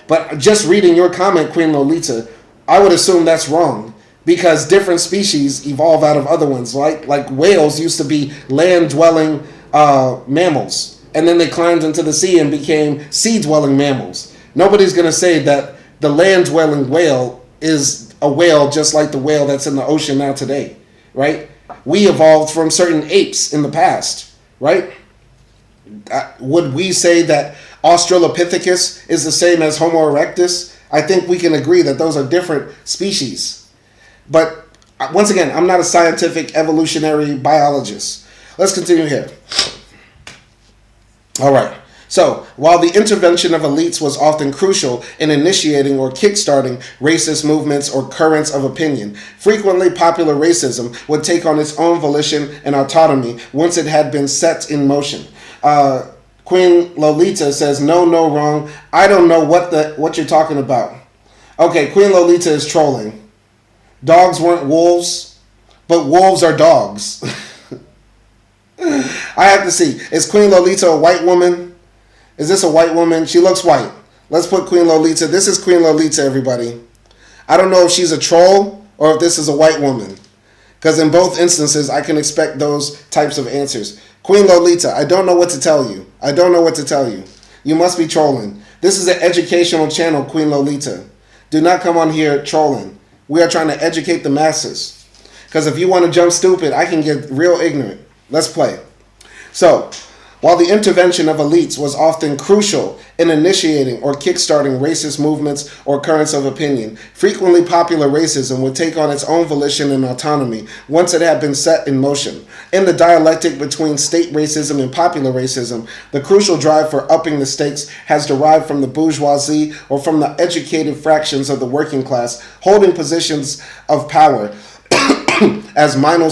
But just reading your comment, Queen Lolita, I would assume that's wrong, because different species evolve out of other ones. Like whales used to be land-dwelling mammals, and then they climbed into the sea and became sea-dwelling mammals. Nobody's going to say that The land-dwelling whale is a whale just like the whale that's in the ocean now today, right? We evolved from certain apes in the past, right? Would we say that Australopithecus is the same as Homo erectus? I think we can agree that those are different species. But once again, I'm not a scientific evolutionary biologist. Let's continue here. All right. So, while the intervention of elites was often crucial in initiating or kickstarting racist movements or currents of opinion, frequently popular racism would take on its own volition and autonomy once it had been set in motion. Queen Lolita says, no, wrong. I don't know what you're talking about. Okay, Queen Lolita is trolling. Dogs weren't wolves, but wolves are dogs. I have to see. Is Queen Lolita a white woman? Is this a white woman? She looks white. Let's put Queen Lolita. This is Queen Lolita, everybody. I don't know if she's a troll or if this is a white woman. Because in both instances, I can expect those types of answers. Queen Lolita, I don't know what to tell you. I don't know what to tell you. You must be trolling. This is an educational channel, Queen Lolita. Do not come on here trolling. We are trying to educate the masses. Because if you want to jump stupid, I can get real ignorant. Let's play. So, while the intervention of elites was often crucial in initiating or kickstarting racist movements or currents of opinion, frequently popular racism would take on its own volition and autonomy once it had been set in motion. In the dialectic between state racism and popular racism, the crucial drive for upping the stakes has derived from the bourgeoisie or from the educated fractions of the working class holding positions of power as minor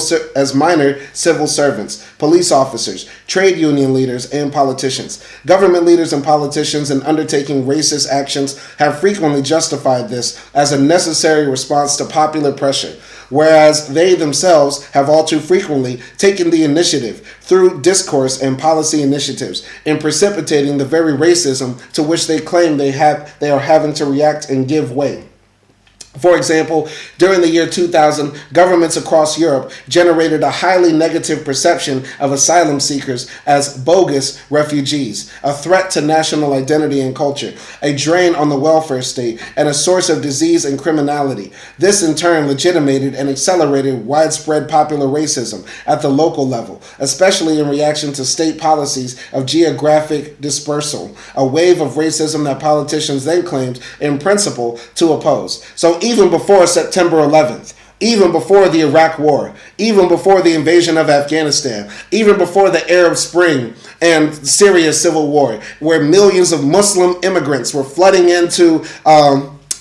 civil servants, police officers, trade union leaders, and politicians. Government leaders and politicians in undertaking racist actions have frequently justified this as a necessary response to popular pressure, whereas they themselves have all too frequently taken the initiative through discourse and policy initiatives in precipitating the very racism to which they claim they are having to react and give way. For example, during the year 2000, governments across Europe generated a highly negative perception of asylum seekers as bogus refugees, a threat to national identity and culture, a drain on the welfare state, and a source of disease and criminality. This in turn legitimated and accelerated widespread popular racism at the local level, especially in reaction to state policies of geographic dispersal, a wave of racism that politicians then claimed in principle to oppose. So even before September 11th, even before the Iraq War, even before the invasion of Afghanistan, even before the Arab Spring and Syria civil war, where millions of Muslim immigrants were flooding into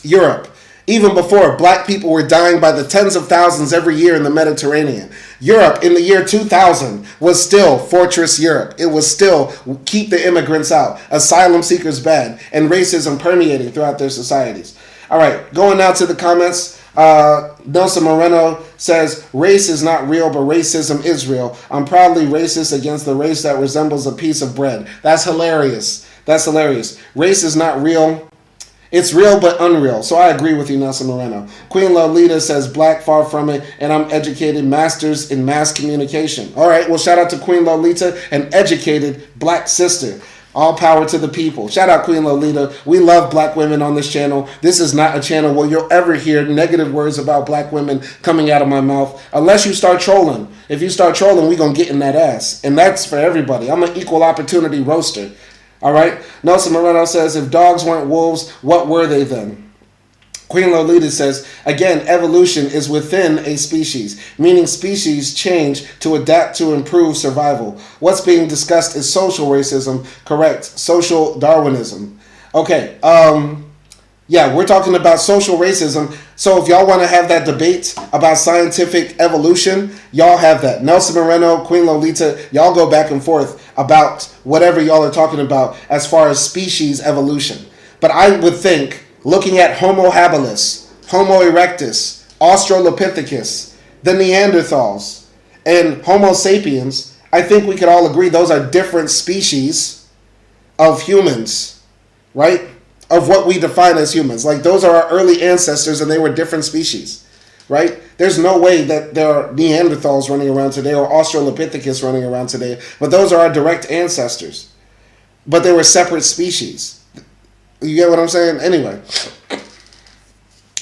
Europe, even before black people were dying by the tens of thousands every year in the Mediterranean, Europe in the year 2000 was still Fortress Europe. It was still keep the immigrants out, asylum seekers bad, and racism permeating throughout their societies. All right, going now to the comments. Nelson Moreno says, race is not real, but racism is real. I'm proudly racist against the race that resembles a piece of bread. That's hilarious. That's hilarious. Race is not real. It's real, but unreal. So I agree with you, Nelson Moreno. Queen Lolita says, black, far from it, and I'm educated, masters in mass communication. All right, well, shout out to Queen Lolita, an educated black sister. All power to the people. Shout out Queen Lolita. We love black women on this channel. This is not a channel where you'll ever hear negative words about black women coming out of my mouth. Unless you start trolling. If you start trolling, we gonna get in that ass. And that's for everybody. I'm an equal opportunity roaster. All right? Nelson Moreno says, if dogs weren't wolves, what were they then? Queen Lolita says, again, evolution is within a species, meaning species change to adapt to improve survival. What's being discussed is social racism, correct? Social Darwinism. Okay, yeah, we're talking about social racism. So if y'all want to have that debate about scientific evolution, y'all have that. Nelson Moreno, Queen Lolita, y'all go back and forth about whatever y'all are talking about as far as species evolution. But I would think, looking at Homo habilis, Homo erectus, Australopithecus, the Neanderthals, and Homo sapiens, I think we could all agree those are different species of humans, right? Of what we define as humans. Like, those are our early ancestors, and they were different species, right? There's no way that there are Neanderthals running around today or Australopithecus running around today, but those are our direct ancestors. But they were separate species. You get what I'm saying? Anyway,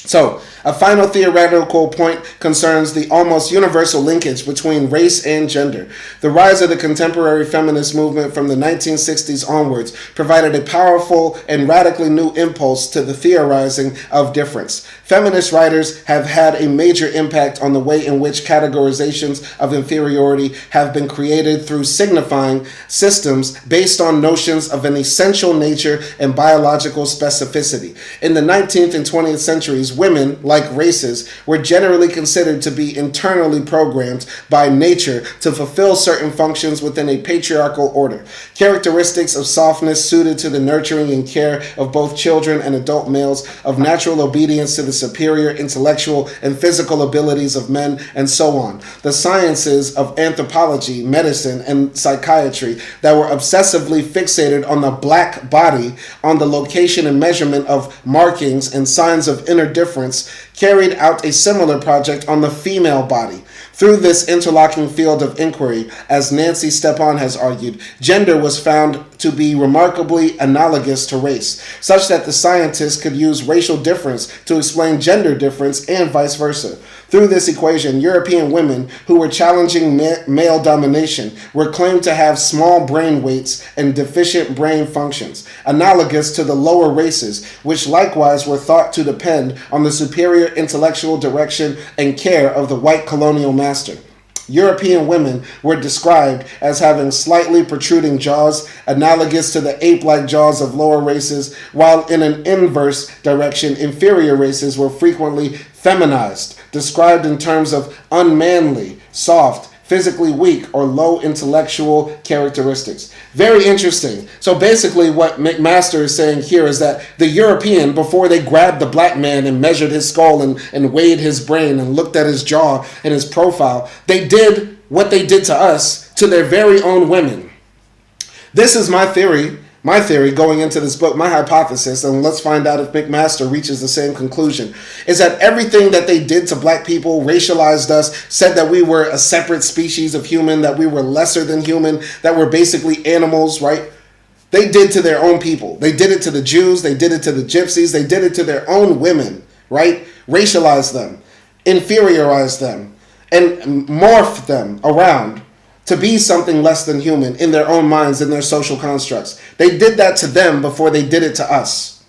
So, a final theoretical point concerns the almost universal linkage between race and gender. The rise of the contemporary feminist movement from the 1960s onwards provided a powerful and radically new impulse to the theorizing of difference. Feminist writers have had a major impact on the way in which categorizations of inferiority have been created through signifying systems based on notions of an essential nature and biological specificity. In the 19th and 20th centuries, women, like races, were generally considered to be internally programmed by nature to fulfill certain functions within a patriarchal order. Characteristics of softness suited to the nurturing and care of both children and adult males, of natural obedience to the superior intellectual and physical abilities of men, and so on. The sciences of anthropology, medicine, and psychiatry that were obsessively fixated on the black body, on the location and measurement of markings and signs of inner difference, carried out a similar project on the female body. Through this interlocking field of inquiry, as Nancy Stepan has argued, gender was found to be remarkably analogous to race, such that the scientists could use racial difference to explain gender difference and vice versa. Through this equation, European women who were challenging male domination were claimed to have small brain weights and deficient brain functions, analogous to the lower races, which likewise were thought to depend on the superior intellectual direction and care of the white colonial master. European women were described as having slightly protruding jaws, analogous to the ape-like jaws of lower races, while in an inverse direction, inferior races were frequently feminized, described in terms of unmanly, soft, physically weak, or low intellectual characteristics. Very interesting. So basically what MacMaster is saying here is that the European, before they grabbed the black man and measured his skull and weighed his brain and looked at his jaw and his profile, they did what they did to us to their very own women. This is my theory going into this book, my hypothesis, and let's find out if MacMaster reaches the same conclusion, is that everything that they did to black people, racialized us, said that we were a separate species of human, that we were lesser than human, that we're basically animals, right? They did to their own people. They did it to the Jews, they did it to the gypsies, they did it to their own women, right? Racialized them, inferiorized them, and morphed them around to be something less than human in their own minds, in their social constructs. They did that to them before they did it to us.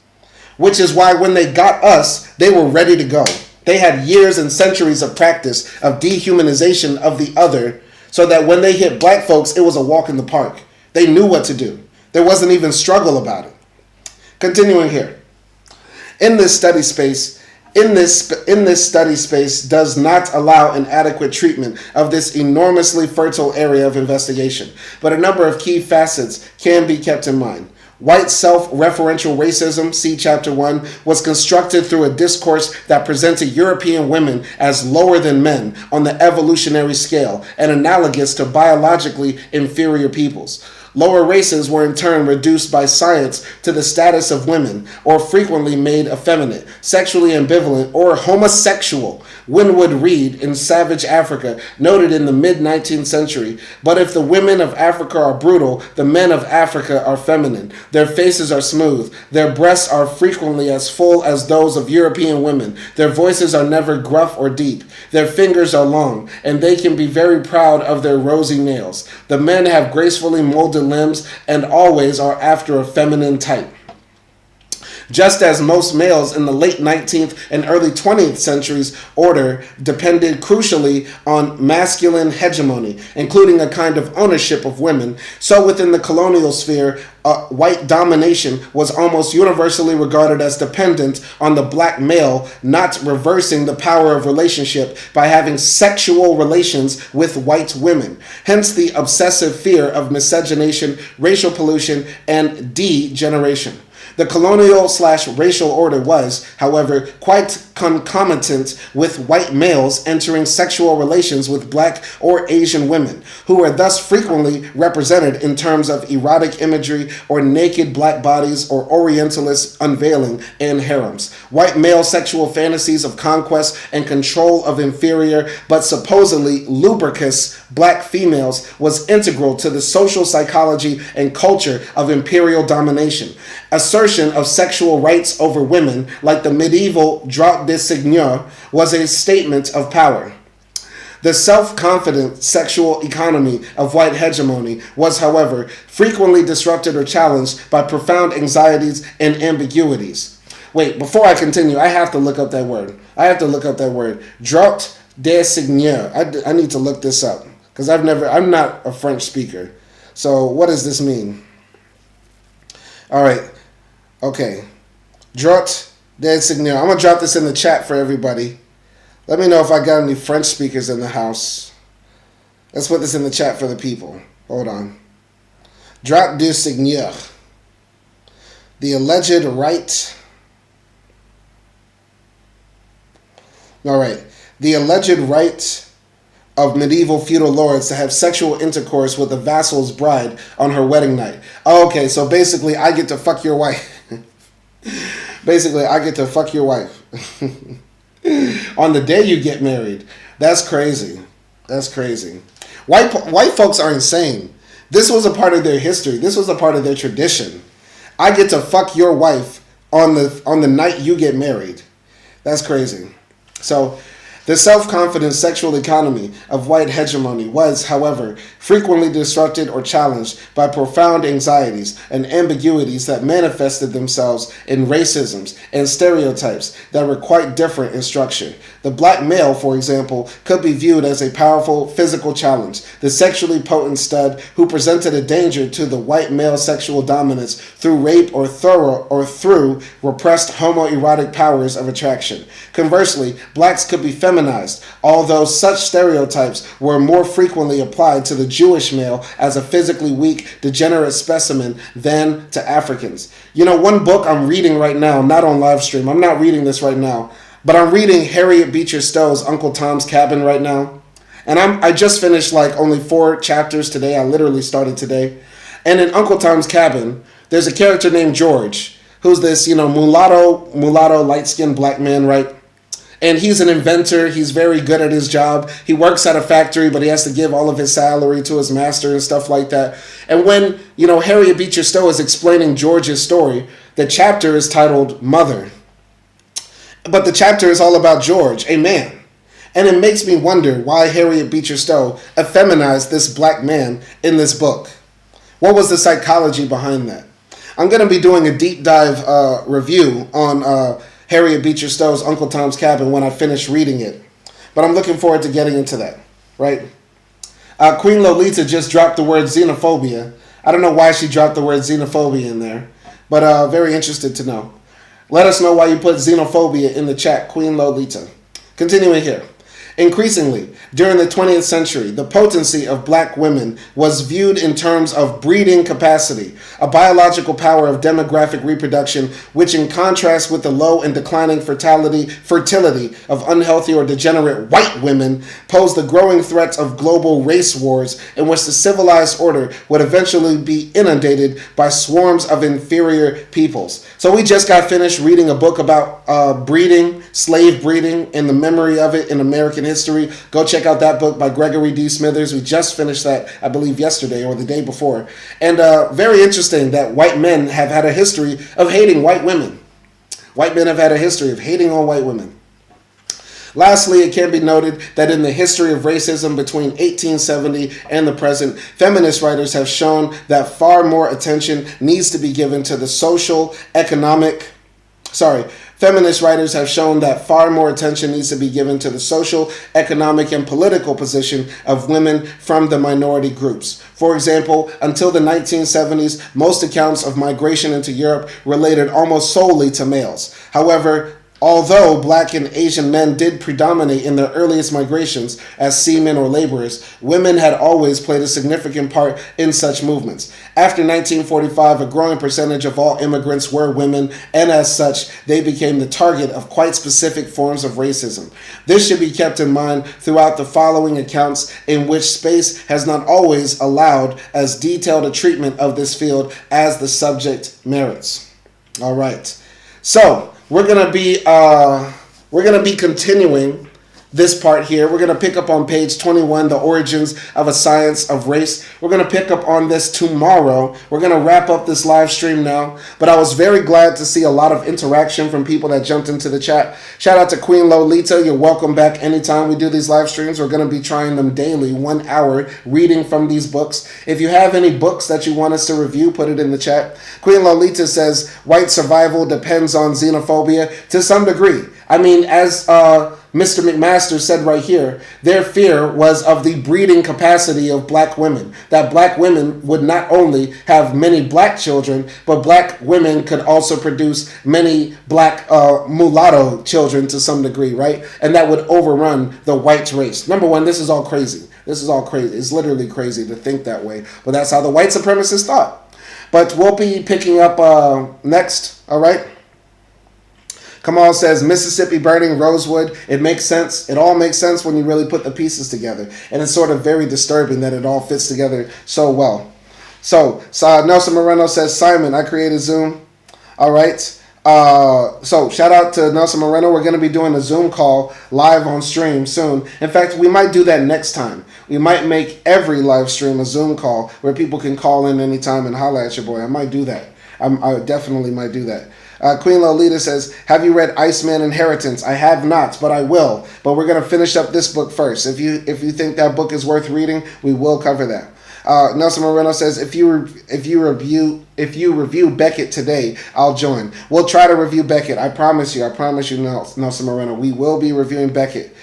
Which is why when they got us, they were ready to go. They had years and centuries of practice of dehumanization of the other, so that when they hit black folks, it was a walk in the park. They knew what to do. There wasn't even struggle about it. Continuing here. In this study space does not allow an adequate treatment of this enormously fertile area of investigation, but a number of key facets can be kept in mind. White self-referential racism, see Chapter 1, was constructed through a discourse that presented European women as lower than men on the evolutionary scale and analogous to biologically inferior peoples. Lower races were in turn reduced by science to the status of women, or frequently made effeminate, sexually ambivalent, or homosexual. Winwood Reade in Savage Africa noted in the mid-19th century, "But if the women of Africa are brutal, the men of Africa are feminine. Their faces are smooth. Their breasts are frequently as full as those of European women. Their voices are never gruff or deep. Their fingers are long, and they can be very proud of their rosy nails. The men have gracefully molded limbs and always are after a feminine type." Just as most males in the late 19th and early 20th centuries order depended crucially on masculine hegemony, including a kind of ownership of women, so within the colonial sphere, white domination was almost universally regarded as dependent on the black male, not reversing the power of relationship by having sexual relations with white women. Hence the obsessive fear of miscegenation, racial pollution, and degeneration. The colonial/racial order was, however, quite concomitant with white males entering sexual relations with black or Asian women, who were thus frequently represented in terms of erotic imagery or naked black bodies or Orientalist unveiling in harems. White male sexual fantasies of conquest and control of inferior but supposedly lubricous black females was integral to the social psychology and culture of imperial domination. assertion of sexual rights over women, like the medieval droit de seigneur, was a statement of power. The self-confident sexual economy of white hegemony was, however, frequently disrupted or challenged by profound anxieties and ambiguities. Wait, before I continue, I have to look up that word. Droit de seigneur. I need to look this up because I'm not a French speaker. So what does this mean? All right. Okay. Droit de seigneur. I'm going to drop this in the chat for everybody. Let me know if I got any French speakers in the house. Let's put this in the chat for the people. Hold on. Droit de seigneur. The alleged right. All right. The alleged right of medieval feudal lords to have sexual intercourse with a vassal's bride on her wedding night. Oh, okay, so basically I get to fuck your wife. On the day you get married. That's crazy. White folks are insane. This was a part of their history. This was a part of their tradition. I get to fuck your wife on the night you get married. That's crazy. So the self-confident sexual economy of white hegemony was, however, frequently disrupted or challenged by profound anxieties and ambiguities that manifested themselves in racisms and stereotypes that were quite different in structure. The black male, for example, could be viewed as a powerful physical challenge, the sexually potent stud who presented a danger to the white male sexual dominance through rape or through repressed homoerotic powers of attraction. Conversely, blacks could be feminized, although such stereotypes were more frequently applied to the Jewish male as a physically weak, degenerate specimen than to Africans. You know, one book I'm reading right now, not on Livestream, I'm not reading this right now, but I'm reading Harriet Beecher Stowe's Uncle Tom's Cabin right now. And I just finished like only 4 chapters today. I literally started today. And in Uncle Tom's Cabin, there's a character named George, who's this, mulatto, light-skinned black man, right? And he's an inventor. He's very good at his job. He works at a factory, but he has to give all of his salary to his master and stuff like that. And when, Harriet Beecher Stowe is explaining George's story, the chapter is titled Mother. But the chapter is all about George, a man. And it makes me wonder why Harriet Beecher Stowe effeminized this black man in this book. What was the psychology behind that? I'm going to be doing a deep dive review on Harriet Beecher Stowe's Uncle Tom's Cabin when I finish reading it. But I'm looking forward to getting into that, right? Queen Lolita just dropped the word xenophobia. I don't know why she dropped the word xenophobia in there, but very interested to know. Let us know why you put xenophobia in the chat, Queen Lolita. Continuing here. Increasingly, during the 20th century, the potency of black women was viewed in terms of breeding capacity, a biological power of demographic reproduction, which in contrast with the low and declining fertility of unhealthy or degenerate white women, posed the growing threat of global race wars in which the civilized order would eventually be inundated by swarms of inferior peoples. So we just got finished reading a book about breeding, slave breeding, and the memory of it in American history. Go check out that book by Gregory D. Smithers. We just finished that, I believe, yesterday or the day before. And very interesting that white men have had a history of hating white women. White men have had a history of hating on white women. Lastly, it can be noted that in the history of racism between 1870 and the present, feminist writers have shown that far more attention needs to be given to the Feminist writers have shown that far more attention needs to be given to the social, economic, and political position of women from the minority groups. For example, until the 1970s, most accounts of migration into Europe related almost solely to males. However, although black and Asian men did predominate in their earliest migrations as seamen or laborers, women had always played a significant part in such movements. After 1945, a growing percentage of all immigrants were women, and as such, they became the target of quite specific forms of racism. This should be kept in mind throughout the following accounts, in which space has not always allowed as detailed a treatment of this field as the subject merits. All right. So, we're gonna be continuing this part here. We're going to pick up on page 21, The Origins of a Science of Race. We're going to pick up on this tomorrow. We're going to wrap up this live stream now. But I was very glad to see a lot of interaction from people that jumped into the chat. Shout out to Queen Lolita. You're welcome back anytime we do these live streams. We're going to be trying them daily, 1 hour, reading from these books. If you have any books that you want us to review, put it in the chat. Queen Lolita says, white survival depends on xenophobia to some degree. I mean, as Mr. MacMaster said right here, their fear was of the breeding capacity of black women. That black women would not only have many black children, but black women could also produce many black mulatto children to some degree, right? And that would overrun the white race. Number one, this is all crazy. This is all crazy. It's literally crazy to think that way. But that's how the white supremacists thought. But we'll be picking up next, all right? Kamal says, Mississippi burning, Rosewood. It makes sense. It all makes sense when you really put the pieces together. And it's sort of very disturbing that it all fits together so well. So Nelson Moreno says, Simon, I created Zoom. All right. So shout out to Nelson Moreno. We're going to be doing a Zoom call live on stream soon. In fact, we might do that next time. We might make every live stream a Zoom call where people can call in anytime and holler at your boy. I might do that. I definitely might do that. Queen Lolita says, have you read Iceman Inheritance? I have not, but I will. But we're going to finish up this book first. If you think that book is worth reading, we will cover that. Nelson Moreno says, if you review Beckett today, I'll join. We'll try to review Beckett. I promise you, Nelson Moreno. We will be reviewing Beckett.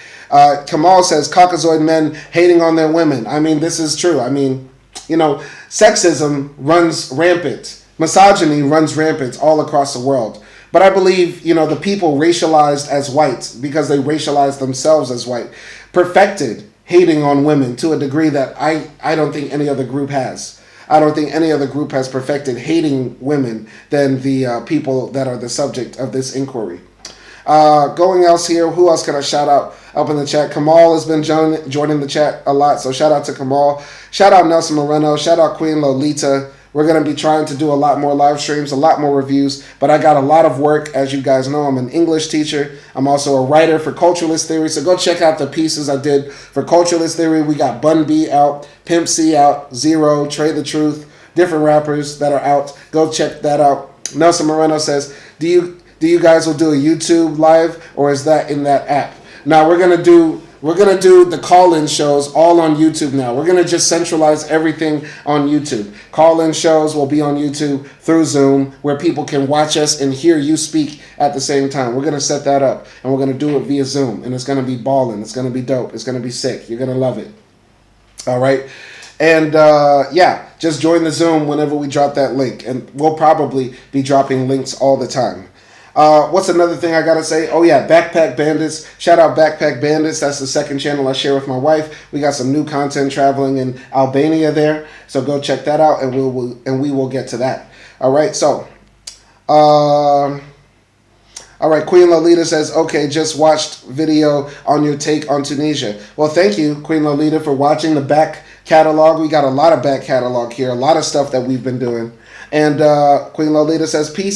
Kamal says, Caucasoid men hating on their women. I mean, this is true. I mean, sexism runs rampant. Misogyny runs rampant all across the world. But I believe, the people racialized as white, because they racialized themselves as white, perfected hating on women to a degree that I don't think any other group has. I don't think any other group has perfected hating women than the people that are the subject of this inquiry. Going else here, who else can I shout out up in the chat? Kamal has been joining the chat a lot, so shout out to Kamal. Shout out Nelson Moreno. Shout out Queen Lolita. We're going to be trying to do a lot more live streams, a lot more reviews, but I got a lot of work. As you guys know, I'm an English teacher. I'm also a writer for Culturalist Theory, so go check out the pieces I did for Culturalist Theory. We got Bun B out, Pimp C out, Zero, Trey the Truth, different rappers that are out. Go check that out. Nelson Moreno says, do you guys will do a YouTube live, or is that in that app? Now we're gonna do the call-in shows all on YouTube now. We're gonna just centralize everything on YouTube. Call-in shows will be on YouTube through Zoom, where people can watch us and hear you speak at the same time. We're gonna set that up, and we're gonna do it via Zoom, and it's gonna be ballin'. It's gonna be dope. It's gonna be sick. You're gonna love it. All right. And just join the Zoom whenever we drop that link, and we'll probably be dropping links all the time. What's another thing I gotta say? Oh yeah, Backpack Bandits. Shout out Backpack Bandits. That's the second channel I share with my wife. We got some new content traveling in Albania there, so go check that out, and we will get to that. All right, so, all right. Queen Lolita says, okay, just watched video on your take on Tunisia. Well, thank you, Queen Lolita, for watching the back catalog. We got a lot of back catalog here, a lot of stuff that we've been doing. And Queen Lolita says, peace.